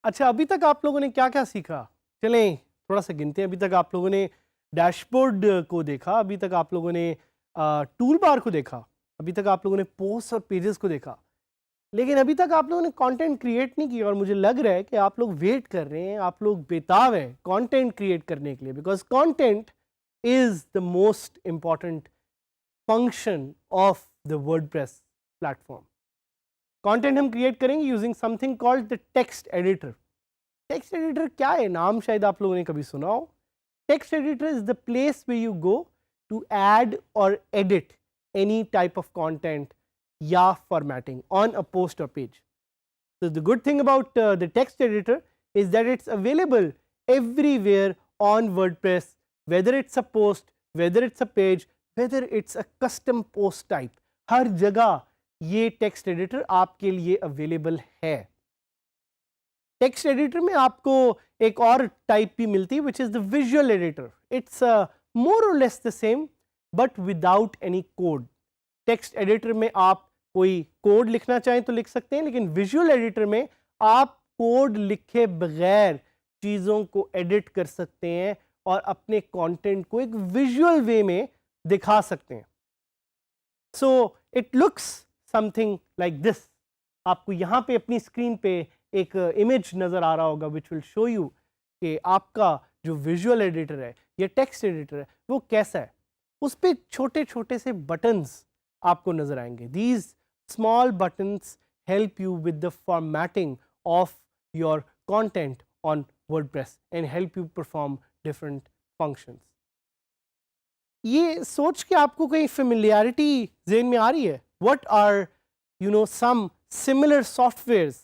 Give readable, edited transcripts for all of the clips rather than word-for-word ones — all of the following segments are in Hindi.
अच्छा, अभी तक आप लोगों ने क्या क्या सीखा? चलें थोड़ा सा गिनते हैं। अभी तक आप लोगों ने डैशबोर्ड को देखा, अभी तक आप लोगों ने टूल बार को देखा, अभी तक आप लोगों ने पोस्ट और पेजेस को देखा, लेकिन अभी तक आप लोगों ने कंटेंट क्रिएट नहीं किया। और मुझे लग रहा है कि आप लोग वेट कर रहे हैं, आप लोग बेताब हैं कंटेंट क्रिएट करने के लिए, because content is the most important function of the WordPress platform. Content हम क्रिएट करेंगे using something called the text editor. Text editor क्या है? नाम शायद आप लोगों ने कभी सुना हो। Text editor is the place where you go to add or edit any type of content या formatting on a post or page. So the good thing about the text editor is that it's available everywhere on WordPress, whether it's a post, whether it's a page, whether it's a custom post type. हर जगह ये टेक्स्ट एडिटर आपके लिए अवेलेबल है. टेक्स्ट एडिटर में आपको एक और टाइप भी मिलती है which is the visual editor. It's more or less the same but without any code. Text editor में आप कोई कोड लिखना चाहें तो लिख सकते हैं, लेकिन विजुअल एडिटर में आप कोड लिखे बगैर चीज़ों को एडिट कर सकते हैं और अपने कंटेंट को एक विजुअल वे में दिखा सकते हैं. So it looks something like this. आपको यहाँ पे अपनी स्क्रीन पे एक इमेज नज़र आ रहा होगा विच विल शो यू कि आपका जो विजुअल एडिटर है या टेक्स्ट एडिटर है वो कैसा है. उस पर छोटे छोटे से बटन्स आपको नज़र आएंगे. These small buttons help you with the formatting of your content on WordPress and help you perform different functions. ये सोच के आपको कहीं familiarity ज़हन में आ रही है? What are some similar softwares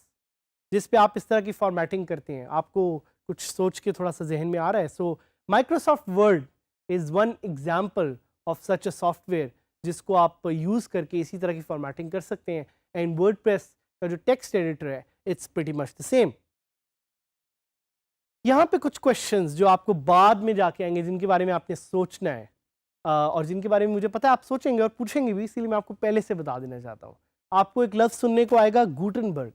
जिस पे आप इस तरह की formatting करते हैं? आपको कुछ सोच के थोड़ा सा ज़हन में आ रहा है? So Microsoft Word is one example of such a software जिसको आप यूज़ करके इसी तरह की फॉर्मेटिंग कर सकते हैं. एंड वर्डप्रेस का जो टेक्स्ट एडिटर है it's pretty much the same. यहाँ पे कुछ क्वेश्चंस जो आपको बाद में जाके आएंगे जिनके बारे में आपने सोचना है और जिनके बारे में मुझे पता है आप सोचेंगे और पूछेंगे भी, इसीलिए मैं आपको पहले से बता देना चाहता हूँ. आपको एक लफ्ज़ सुनने को आएगा गुटनबर्ग.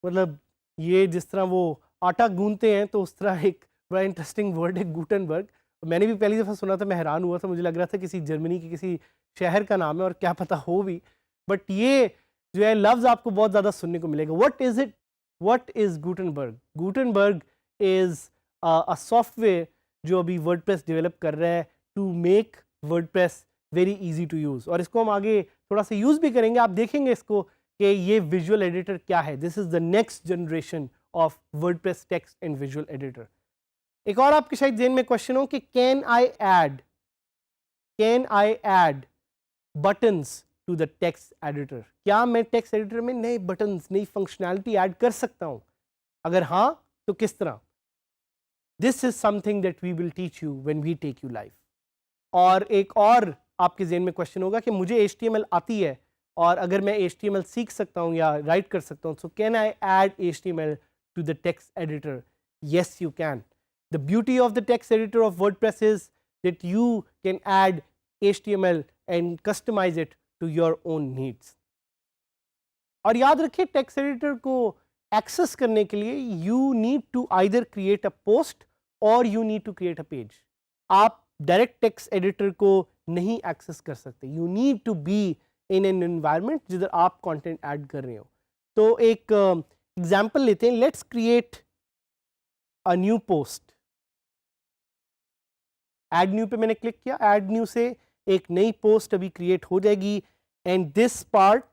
मतलब ये जिस तरह वो आटा गूंथते हैं तो उस तरह एक बड़ा इंटरेस्टिंग वर्ड है गुटनबर्ग. मैंने भी पहली दफ़ा सुना था, मैं हैरान हुआ था, मुझे लग रहा था किसी जर्मनी के किसी शहर का नाम है और क्या पता हो भी. बट ये जो है लफ्ज़ आपको बहुत ज़्यादा सुनने को मिलेगा. What is it? What is Gutenberg? Gutenberg is a software जो अभी वर्डप्रेस डेवलप कर रहा है to make WordPress very easy to use. और इसको हम आगे थोड़ा सा यूज़ भी करेंगे. आप देखेंगे इसको कि ये विजुअल एडिटर क्या है. This is the next generation of WordPress text and visual editor. एक और आपके शायद ज़हन में क्वेश्चन हो कि can I add buttons to the text editor. क्या मैं टेक्स्ट एडिटर में नए बटन्स, नई फंक्शनैलिटी ऐड कर सकता हूं? अगर हाँ तो किस तरह? This is something that we will teach you when we take you live. और एक और आपके ज़हन में क्वेश्चन होगा कि मुझे HTML आती है और अगर मैं HTML सीख सकता हूं या राइट कर सकता हूं, so can I add HTML to the text editor? Yes, you can. The beauty of the text editor of WordPress is that you can add HTML and customize it to your own needs. और याद रखिए टेक्स्ट एडिटर को एक्सेस करने के लिए you need to either create a post or you need to create a page. आप डायरेक्ट टेक्स्ट एडिटर को नहीं एक्सेस कर सकते. You need to be in an environment जिधर आप कंटेंट ऐड कर रहे हो. तो एक एग्जांपल लेते हैं. Let's create a new post. Add new पे मैंने क्लिक किया. ऐड न्यू से एक नई पोस्ट अभी क्रिएट हो जाएगी. एंड दिस पार्ट,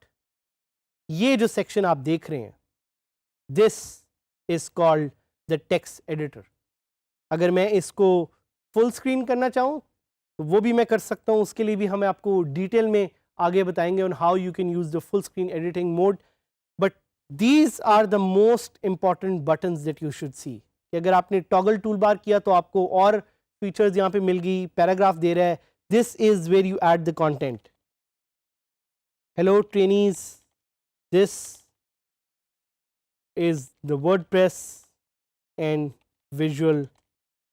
ये जो सेक्शन आप देख रहे हैं, this is called the text editor. अगर मैं इसको फुल स्क्रीन करना चाहूँ तो वो भी मैं कर सकता हूँ. उसके लिए भी हम आपको डिटेल में आगे बताएंगे on how you can use the full screen editing mode. But these are the most important buttons that you should see. कि अगर आपने टॉगल टूल बार किया तो आपको और फीचर्स यहाँ पे मिल गई. पैराग्राफ दे रहा है. This is where you add the content. Hello trainees, this is the WordPress and Visual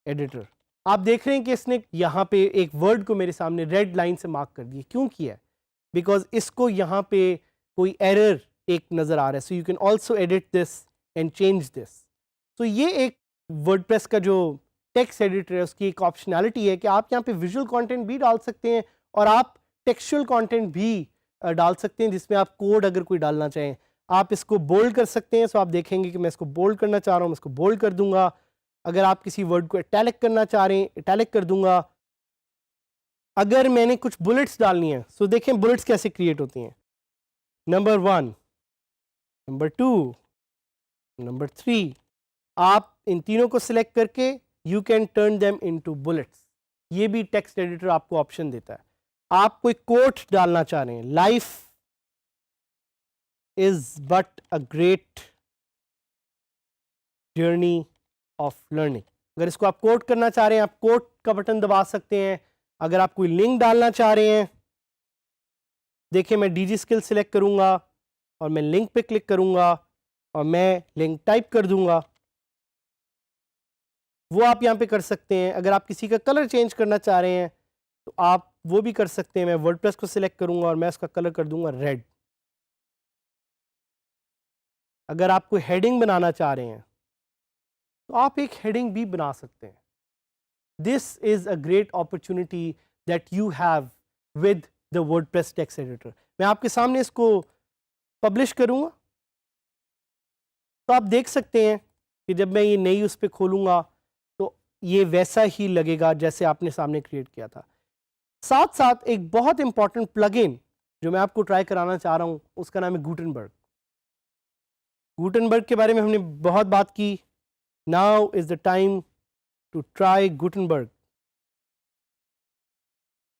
Editor. आप देख रहे हैं कि इसने यहाँ पे एक वर्ड को मेरे सामने रेड लाइन से मार्क कर दिया. क्यों किया है? बिकॉज इसको यहाँ पे कोई एरर एक नज़र आ रहा है. So you can also edit this and change this. तो ये एक वर्डप्रेस का जो टेक्स्ट एडिटर है उसकी एक ऑप्शनैलिटी है कि आप यहाँ पे विजुअल कंटेंट भी डाल सकते हैं और आप टेक्सचुअल कंटेंट भी डाल सकते हैं जिसमें आप कोड अगर कोई डालना चाहें. आप इसको बोल्ड कर सकते हैं. सो आप देखेंगे कि मैं इसको बोल्ड करना चाह रहा हूँ, मैं इसको बोल्ड कर दूंगा. अगर आप किसी वर्ड को इटैलिक करना चाह रहे हैं, इटैलिक कर दूंगा. अगर मैंने कुछ बुलेट्स डालनी है, सो देखें बुलेट्स कैसे क्रिएट होती हैं. Number 1, number 2, number 3. आप इन तीनों को सिलेक्ट करके you can turn them into bullets. ये भी टेक्स्ट एडिटर आपको ऑप्शन देता है. आप कोई कोट डालना चाह रहे हैं, life is but a great journey of learning. अगर इसको आप कोट करना चाह रहे हैं, आप कोट का बटन दबा सकते हैं. अगर आप कोई लिंक डालना चाह रहे हैं, देखिए मैं डीजी स्किल सिलेक्ट करूंगा और मैं लिंक पे क्लिक करूंगा और मैं लिंक टाइप कर दूंगा. वो आप यहाँ पे कर सकते हैं. अगर आप किसी का कलर चेंज करना चाह रहे हैं तो आप वो भी कर सकते हैं. मैं वर्डप्रेस को सिलेक्ट करूंगा और मैं उसका कलर कर दूंगा रेड. अगर आप कोई हेडिंग बनाना चाह रहे हैं तो आप एक हेडिंग भी बना सकते हैं. This is a great opportunity that you have with the WordPress text editor. मैं आपके सामने इसको पब्लिश करूंगा तो आप देख सकते हैं कि जब मैं ये नई उस पर खोलूंगा तो ये वैसा ही लगेगा जैसे आपने सामने क्रिएट किया था. साथ साथ एक बहुत इंपॉर्टेंट प्लगइन जो मैं आपको ट्राई कराना चाह रहा हूं उसका नाम है गुटनबर्ग. गुटनबर्ग के बारे में हमने बहुत बात की. Now is the time to try Gutenberg.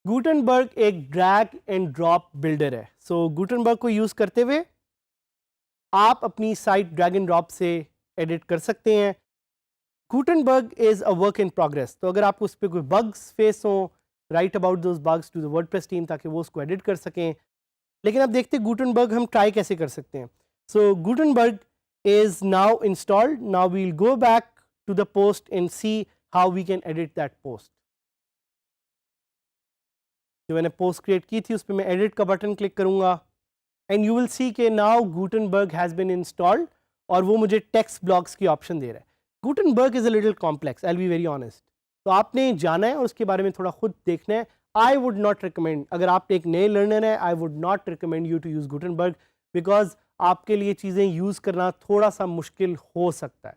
Gutenberg एक ड्रैग एंड ड्रॉप बिल्डर है. सो गुटनबर्ग को यूज करते हुए आप अपनी साइट ड्रैग एंड ड्रॉप से एडिट कर सकते हैं. Gutenberg is a work in progress. तो अगर आपको उस पर कोई बग्स फेस हो, write about those bugs to the WordPress team ताकि वो उसको एडिट कर सकें. लेकिन अब देखते हैं गुटनबर्ग हम ट्राई कैसे कर सकते हैं. सो Gutenberg is now installed. Now we'll go back to the post and see how we can edit that post. जो मैंने पोस्ट क्रिएट की थी उस पर मैं एडिट का बटन क्लिक करूंगा एंड यू विल सी के now Gutenberg has been installed और वो मुझे टेक्स्ट ब्लॉक्स की ऑप्शन दे रहा है. Gutenberg is a little complex, I will be very honest. तो आपने जाना है और उसके बारे में थोड़ा खुद देखना है. आई वुड नॉट रिकमेंड, अगर आप एक नए लर्नर हैं, I would not recommend you to use Gutenberg because आपके लिए चीज़ें यूज़ करना थोड़ा सा मुश्किल हो सकता है.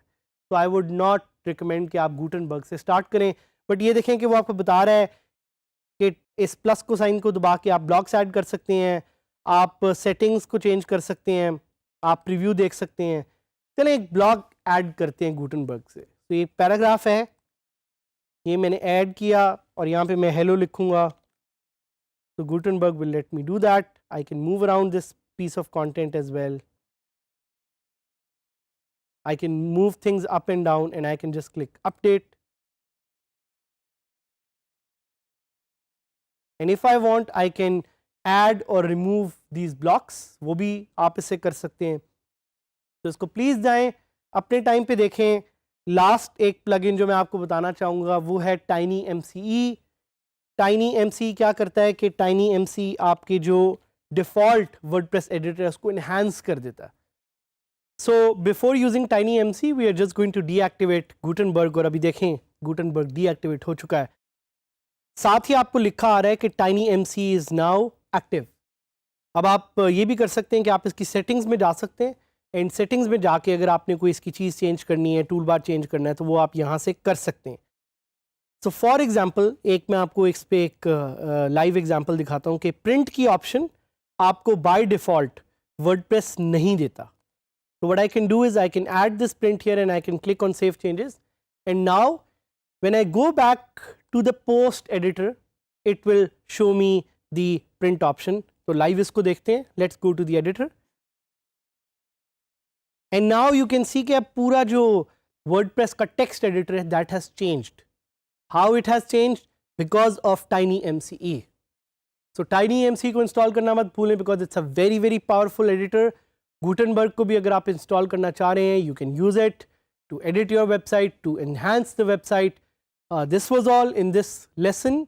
तो आई वुड नॉट रिकमेंड कि आप गुटनबर्ग से स्टार्ट करें. बट ये देखें कि वो आपको बता रहा है कि इस प्लस को साइन को दबा के आप ब्लॉक्स ऐड कर सकते हैं, आप सेटिंग्स को चेंज कर सकते हैं, आप प्रीव्यू देख सकते हैं. चलें एक ब्लॉग ऐड करते हैं गुटनबर्ग से. तो ये पैराग्राफ है, ये मैंने ऐड किया और यहाँ पे मैं हेलो लिखूँगा. तो Gutenberg will let me do that. I can move around this piece of content as well. I can move things up and down and I can just click update. And if I want I can add or remove these blocks. वो भी आप इससे कर सकते हैं. तो इसको प्लीज़ जाएं अपने टाइम पे देखें. लास्ट एक प्लगइन जो मैं आपको बताना चाहूँगा वो है TinyMCE. TinyMCE क्या करता है कि TinyMCE आपके जो डिफ़ॉल्ट वर्डप्रेस एडिटर है उसको इन्हांस कर देता है. So before using TinyMCE we are just going to deactivate Gutenberg और अभी देखें गुटनबर्ग डीएक्टिवेट हो चुका है. साथ ही आपको लिखा आ रहा है कि TinyMCE इज नाउ एक्टिव. अब आप ये भी कर सकते हैं कि आप इसकी सेटिंग्स में जा सकते हैं एंड सेटिंग्स में जाके अगर आपने कोई इसकी चीज़ चेंज करनी है, टूल बार चेंज करना है तो वो आप यहाँ से कर सकते हैं. सो फॉर एग्जाम्पल एक मैं आपको इस पर एक लाइव एग्जाम्पल दिखाता हूँ कि प्रिंट की ऑप्शन आपको बाय डिफ़ॉल्ट वर्डप्रेस नहीं देता. So what I can do is I can add this print here and I can click on save changes, and now when I go back to the post editor it will show me the print option. तो live इसको देखते हैं. Let's go to the editor and now you can see कि अब पूरा जो WordPress का text editor है that has changed. How it has changed? Because of TinyMCE. So tiny MC को इंस्टॉल करना मत भूलें because it's a very very powerful editor. Gutenberg को भी अगर आप इंस्टॉल करना चाह रहे हैं, you can use it to edit your website, to enhance the website. This was all in this lesson.